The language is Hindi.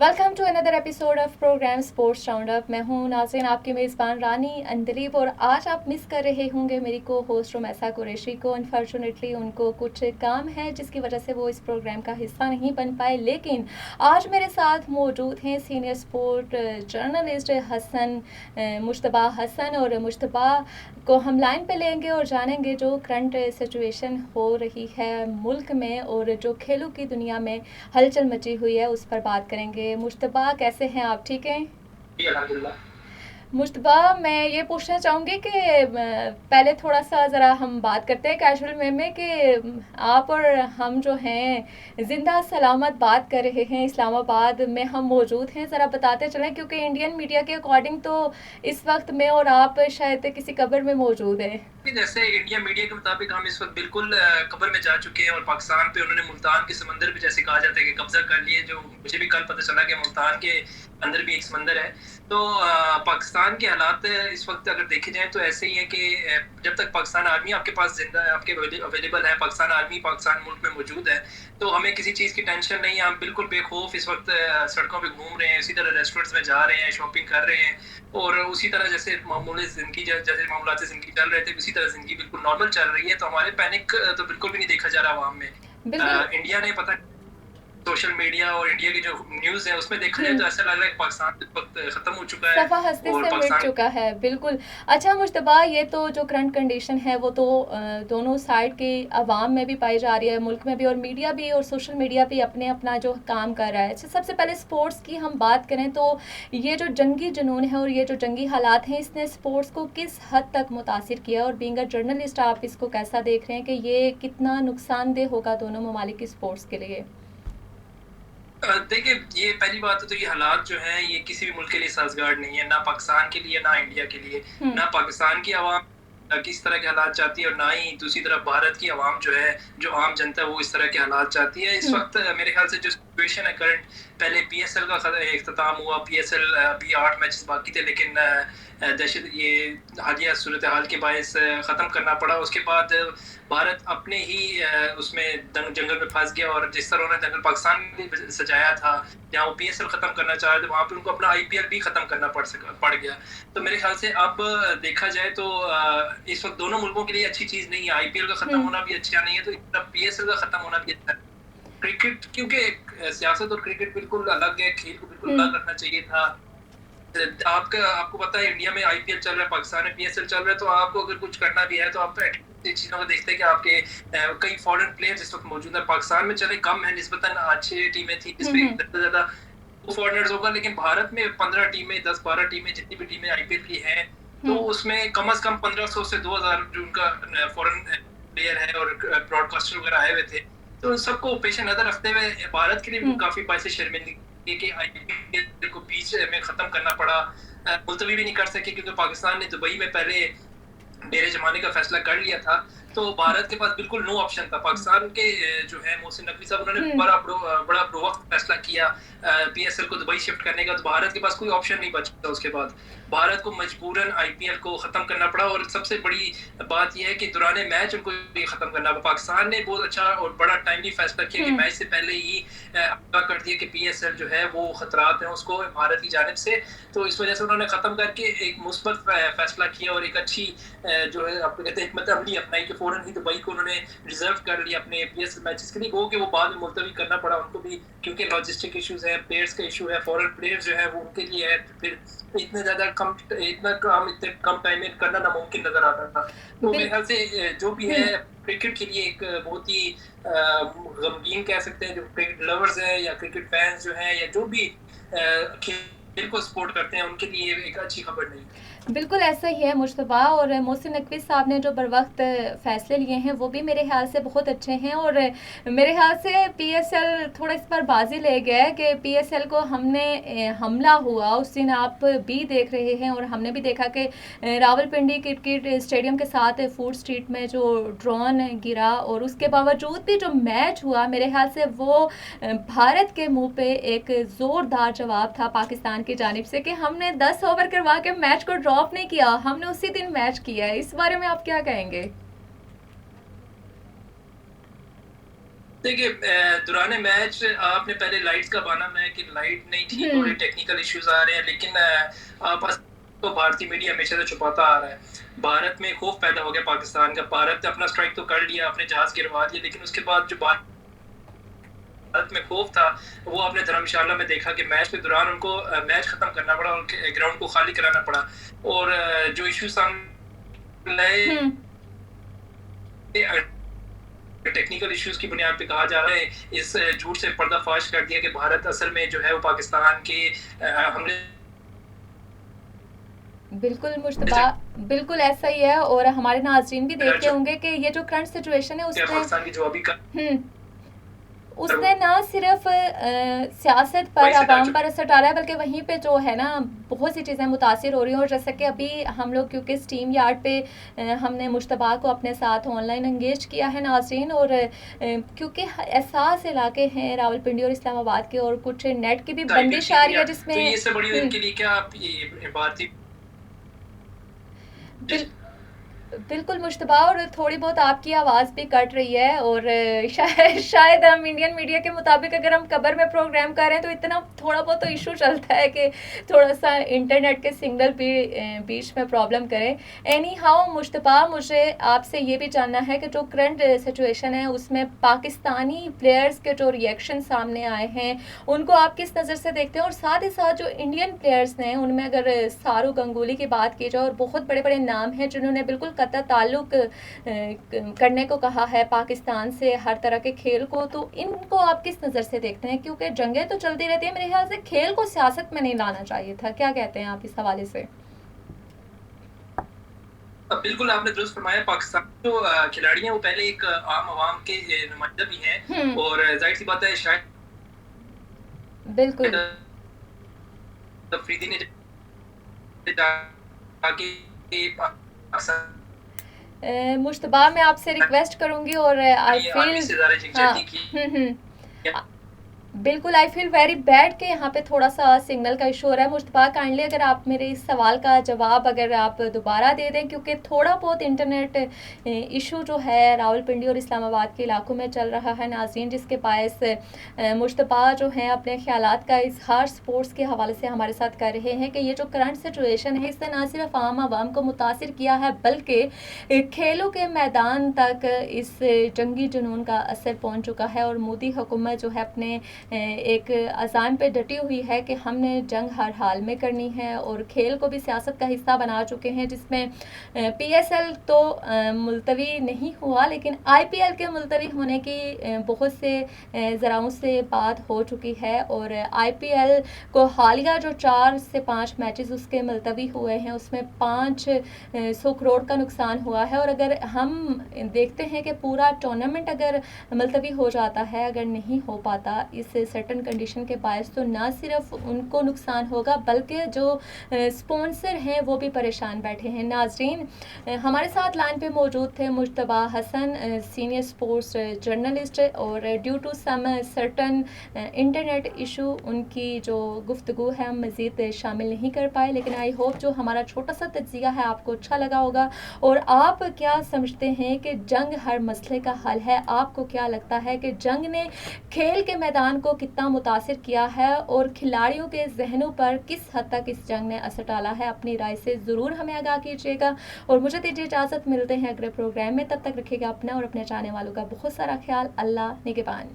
Welcome to another episode of program sports round up. मैं हूं नाज़रीन, आपकी मेज़बान रानी अंदलीब, और आज आप मिस कर रहे होंगे मेरी को होस्ट रोमैसा कुरैशी को। अनफॉर्चुनेटली उनको कुछ काम है जिसकी वजह से वो इस प्रोग्राम का हिस्सा नहीं बन पाए, लेकिन आज मेरे साथ मौजूद हैं senior sport journalist Mushtaba Hasan. और मुश्तबा को हम लाइन पे लेंगे और जानेंगे जो करंट सिचुएशन हो रही है मुल्क में और जो खेलों की दुनिया में हलचल मची हुई है उस पर बात करेंगे। मुश्तबा, कैसे हैं आप? ठीक हैं? जी अल्हम्दुलिल्लाह। मुश्तबा, मैं ये पूछना चाहूँगी कि पहले थोड़ा सा ज़रा हम बात करते हैं कैजुअल वे में कि आप और हम जो हैं ज़िंदा सलामत बात कर रहे हैं, इस्लामाबाद में हम मौजूद हैं। ज़रा बताते चलें, क्योंकि इंडियन मीडिया के अकॉर्डिंग तो इस वक्त मैं और आप शायद किसी कब्र में मौजूद हैं। जैसे इंडिया मीडिया के मुताबिक हम इस वक्त बिल्कुल कब्र में जा चुके हैं और पाकिस्तान पे उन्होंने मुल्तान के समंदर पे जैसे कहा जाता है कि कब्जा कर लिए, जो मुझे भी कल पता चला कि मुल्तान के अंदर भी एक समंदर है। तो पाकिस्तान के हालात इस वक्त अगर देखे जाएं तो ऐसे ही है कि जब तक पाकिस्तान आर्मी आपके पास जिंदा है, आपके अवेलेबल है, पाकिस्तान आर्मी पाकिस्तान मुल्क में मौजूद है, तो हमें किसी चीज़ की टेंशन नहीं है। हम बिल्कुल बेखौफ इस वक्त सड़कों पर घूम रहे हैं, इसी तरह रेस्टोरेंट्स में जा रहे हैं, शॉपिंग कर रहे हैं, और उसी तरह जैसे मामूली ज़िंदगी जैसे मामूलात ज़िंदगी चल रहे थे उसी तरह ज़िंदगी बिल्कुल नॉर्मल चल रही है। तो हमारे पैनिक तो बिल्कुल भी नहीं देखा जा रहा अवाम में। बिल्कुल। इंडिया ने पता सोशल मीडिया और इंडिया की जो न्यूज़ है उसमें देखा जाए तो ऐसा लग रहा है कि पाकिस्तान इस वक्त ख़त्म हो चुका है सफ़ा हस्ती और से मिट पाकिस्तान। चुका है। बिल्कुल। अच्छा मुश्तबा, ये तो जो करंट कंडीशन है वो तो दोनों साइड के अवाम में भी पाई जा रही है, मुल्क में भी, और मीडिया भी और सोशल मीडिया भी अपने अपना जो काम कर रहा है। अच्छा, सबसे पहले स्पोर्ट्स की हम बात करें तो ये जो जंगी जुनून है और ये जो जंगी हालात हैं, इसने स्पोर्ट्स को किस हद तक मुतासिर किया, और बीइंग अ जर्नलिस्ट आप इसको कैसा देख रहे हैं कि ये कितना नुकसानदेह होगा दोनों ममालिक की स्पोर्ट्स के लिए? देखिए, ये पहली बात तो ये हालात जो हैं ये किसी भी मुल्क के लिए साजगार नहीं है, ना पाकिस्तान के लिए ना इंडिया के लिए। हुँ। ना पाकिस्तान की आवाम किस तरह के हालात चाहती है और ना ही दूसरी तरफ भारत की आवाम जो है, जो आम जनता है, वो इस तरह के हालात चाहती है। इस हुँ। वक्त मेरे ख्याल से जो सिचुएशन है करंट, पहले पीएसएल का इख्तिताम हुआ। पीएसएल अभी 8 मैचेस बाकी थे, लेकिन दहशत ये हालिया सूरत हाल के बायस ख़त्म करना पड़ा। उसके बाद भारत अपने ही उसमें जंगल में फंस गया, और जिस तरह उन्होंने दंगल पाकिस्तान में सजाया था, जहाँ वो पीएसएल खत्म करना चाह रहे थे, वहाँ पे उनको अपना आईपीएल भी खत्म करना पड़ गया। तो मेरे ख्याल से अब देखा जाए तो इस वक्त दोनों मुल्कों के लिए अच्छी चीज नहीं है। आईपीएल का खत्म हुँ। होना भी अच्छा नहीं है, तो इस तरह पीएसएल का खत्म होना भी अच्छा है। क्रिकेट, क्योंकि सियासत और क्रिकेट बिल्कुल अलग है, खेल को बिल्कुल हुँ। अलग रखना चाहिए था। आपको पता है इंडिया में आईपीएल चल रहा है, पाकिस्तान में पीएसएल चल रहा है, तो आपको अगर कुछ करना भी है तो आप चीजों को देखते हैं कि आपके कई फॉरेन प्लेयर्स इस वक्त मौजूद है। पाकिस्तान में चले कम है निस्बतन, 6 टीमें थी हुँ। जिसमें हुँ। ज्यादा ज्यादा फॉरेनर्स होगा, लेकिन भारत में 15 टीमें, 10-12 टीमें, जितनी भी टीमें आईपीएल की हैं, तो हुँ। उसमें कम से कम 1500 से 2000 जो उनका फॉरेन प्लेयर है और ब्रॉडकास्टर वगैरह आए हुए थे। तो सबको पेश नजर रखते हुए भारत के लिए भी हुँ। काफी बायस शर्मिंदगी कि आईपीएल को बीच में खत्म करना पड़ा। मुलतवी भी नहीं कर सके क्योंकि पाकिस्तान ने दुबई में पहले मेरे जमाने का फैसला कर लिया था। तो भारत के पास बिल्कुल नो ऑप्शन था। पाकिस्तान के जो है मोहसिन नकवी साहब, उन्होंने हुँ। बड़ा प्रोवक्त फैसला किया पीएसएल को दुबई शिफ्ट करने का, तो भारत के पास कोई ऑप्शन नहीं बचा। उसके बाद भारत को मजबूरन आईपीएल को खत्म करना पड़ा, और सबसे बड़ी बात यह है कि दौरान मैच उनको ये खत्म करना पड़ा। पाकिस्तान ने बहुत अच्छा और बड़ा टाइमली फैसला किया कि हुँ। मैच से पहले ही आगाह कर दिया कि पीएसएल जो है वो खतरात हैं उसको भारत की जानिब से। तो इस वजह से उन्होंने खत्म करके एक मुस्बत फैसला किया और एक अच्छी जो है आपको कहते हैं हिकमत अमली अपनाई कि फौरन ही दुबई को उन्होंने रिजर्व कर लिया अपने पीएसएल मैचेस के लिए। वो कि वो बाद में मुलतवी करना पड़ा उनको भी, क्योंकि लॉजिस्टिक इश्यूज है, प्लेयर्स का इशू है, फॉरेन प्लेयर्स जो है वो उनके लिए है। फिर इतने कम टाइम में करना नामुमकिन नजर आता था। तो मेरे बिल ख्याल से जो भी हुँ। है क्रिकेट के लिए एक बहुत ही गमगीन कह सकते हैं, जो क्रिकेट लवर्स हैं या क्रिकेट फैंस जो हैं या जो भी खेल को सपोर्ट करते हैं, उनके लिए एक अच्छी खबर नहीं है। बिल्कुल ऐसा ही है मुश्तबा, और मोहसिन नकवी साहब ने जो बरवक्त फ़ैसले लिए हैं वो भी मेरे ख़्याल से बहुत अच्छे हैं। और मेरे ख़्याल से पीएसएल थोड़ा इस पर बाजी ले गया है कि पीएसएल को हमने हमला हुआ उस दिन आप भी देख रहे हैं, और हमने भी देखा कि रावलपिंडी क्रिकेट स्टेडियम के साथ फूड स्ट्रीट में जो ड्रोन गिरा, और उसके बावजूद भी जो मैच हुआ मेरे ख़्याल से वो भारत के मुंह पे एक ज़ोरदार जवाब था पाकिस्तान की जानिब से कि हमने 10 ओवर करवा के मैच को ड्रॉप नहीं किया, हमने उसी दिन मैच किया है। इस बारे में आप क्या कहेंगे? देखिए दौरान मैच आपने पहले लाइट्स का बहाना बनाया कि लाइट नहीं थी, थोड़े हम्म। टेक्निकल इश्यूज आ रहे हैं, लेकिन बस तो भारतीय मीडिया हमेशा से छुपाता आ रहा है। भारत में खौफ पैदा हो गया पाकिस्तान का। भारत ने अपना स्ट्राइक तो कर लिया, अपने जहाज गिरवा दिए, लेकिन उसके बाद जो भारत में खौफ था वो आपने धर्मशाला में देखा कि मैच के दौरान उनको मैच खत्म करना पड़ा और ग्राउंड को खाली कराना पड़ा। और जो इश्यू सामने लाए हम्म। टेक्निकल इश्यूज की बुनियाद पे कहा जा रहा है, इस झूठ से पर्दाफाश कर दिया कि भारत असल में जो है वो पाकिस्तान के हमले बिल्कुल मुश्तबा, बिल्कुल ऐसा ही है। और हमारे नाज़रीन भी देखते जो होंगे कि ये जो करंट सिचुएशन है उसमें पाकिस्तान की जवाबी का उसने ना सिर्फ सियासत पर, वही से आवाम पर असर डाला है, बल्कि वहीं पे जो है ना बहुत सी चीज़ें मुतासिर हो रही हैं। और जैसे कि अभी हम लोग क्योंकि स्टीम यार्ड पे हमने मुश्तबा को अपने साथ ऑनलाइन एंगेज किया है नाज़रीन, और क्योंकि एहसास इलाके हैं रावलपिंडी और इस्लामाबाद के, और कुछ नेट की भी बंदिश आ रही है जिसमें तो ये इससे बड़ी इनके लिए क्या आप ये भारतीय बिल बिल्कुल मुश्तबा, और थोड़ी बहुत आपकी आवाज़ भी कट रही है। और शायद हम इंडियन मीडिया के मुताबिक अगर हम कबर में प्रोग्राम कर रहे हैं तो इतना थोड़ा बहुत तो इशू चलता है कि थोड़ा सा इंटरनेट के सिग्नल भी बीच में प्रॉब्लम करें। एनी हाउ मुश्तबा, मुझे आपसे ये भी जानना है कि जो करंट सिचुएशन है उसमें पाकिस्तानी प्लेयर्स के जो रिएक्शन सामने आए हैं उनको आप किस नज़र से देखते हैं, और साथ ही साथ जो इंडियन प्लेयर्स हैं उनमें अगर सारू गंगुली की बात की जाए, और बहुत बड़े बड़े नाम हैं जिन्होंने बिल्कुल कतई ताल्लुक करने को कहा है पाकिस्तान से हर तरह के खेल को, तो इनको आप किस नज़र से देखते हैं? क्योंकि जंगें तो चलती रहती है, मेरे ख्याल से खेल को सियासत में नहीं लाना चाहिए था। क्या कहते हैं आप इस हवाले से? बिल्कुल आपने दुरुस्त फरमाया। पाकिस्तान जो खिलाड़ी हैं वो पहले एक आम आवाम के नुमाइंदा भी हैं, और जाहिर सी बात है शायद बिल्कुल अफरीदी ने जाके मुश्तबा, मैं आपसे रिक्वेस्ट करूंगी, और आई आर्मी फील से ज़्यादा हाँ जद्दी की बिल्कुल आई फील वेरी बैड कि यहाँ पे थोड़ा सा सिग्नल का इशू हो रहा है। मुश्तबा, काइंडली अगर आप मेरे इस सवाल का जवाब अगर आप दोबारा दे दें, क्योंकि थोड़ा बहुत इंटरनेट इशू जो है रावलपिंडी और इस्लामाबाद के इलाकों में चल रहा है नाज़रीन, जिसके बायस मुश्तबा जो हैं अपने ख्यालात का इजहार स्पोर्ट्स के हवाले से हमारे साथ कर रहे हैं कि ये जो करंट सिचुएशन है इसने ना सिर्फ आम आवाम को मुतासिर किया है, बल्कि खेलों के मैदान तक इस जंगी जुनून का असर पहुँच चुका है। और मोदी हुकूमत जो है अपने एक अज़ाम पे डटी हुई है कि हमने जंग हर हाल में करनी है, और खेल को भी सियासत का हिस्सा बना चुके हैं, जिसमें पीएसएल तो मुलतवी नहीं हुआ, लेकिन आईपीएल के मुलतवी होने की बहुत से ज़राओं से बात हो चुकी है। और आईपीएल को हालिया जो 4 से 5 मैचेस उसके मुलतवी हुए हैं उसमें 500 करोड़ का नुकसान हुआ है। और अगर हम देखते हैं कि पूरा टूर्नामेंट अगर मुलतवी हो जाता है, अगर नहीं हो पाता इस सर्टन कंडीशन के बायस, तो ना सिर्फ उनको नुकसान होगा बल्कि जो स्पॉन्सर हैं वो भी परेशान बैठे हैं। नाजरीन, हमारे साथ लाइन पे मौजूद थे Mushtaba Hasan, senior sports journalist, और due to some certain internet issue उनकी जो गुफ्तगू है हम मज़ीद शामिल नहीं कर पाए, लेकिन आई होप जो हमारा छोटा सा तज्ज़िया है आपको अच्छा लगा होगा। और आप क्या समझते हैं कि जंग हर मसले का हल है? आपको क्या लगता है कि जंग ने खेल के मैदान को कितना मुतासिर किया है, और खिलाड़ियों के जहनों पर किस हद तक इस जंग ने असर डाला है? अपनी राय से ज़रूर हमें आगाह कीजिएगा, और मुझे दीजिए इजाज़त। मिलते हैं अगले प्रोग्राम में, तब तक रखिएगा अपना और अपने चाहने वालों का बहुत सारा ख्याल। अल्लाह निगहबान।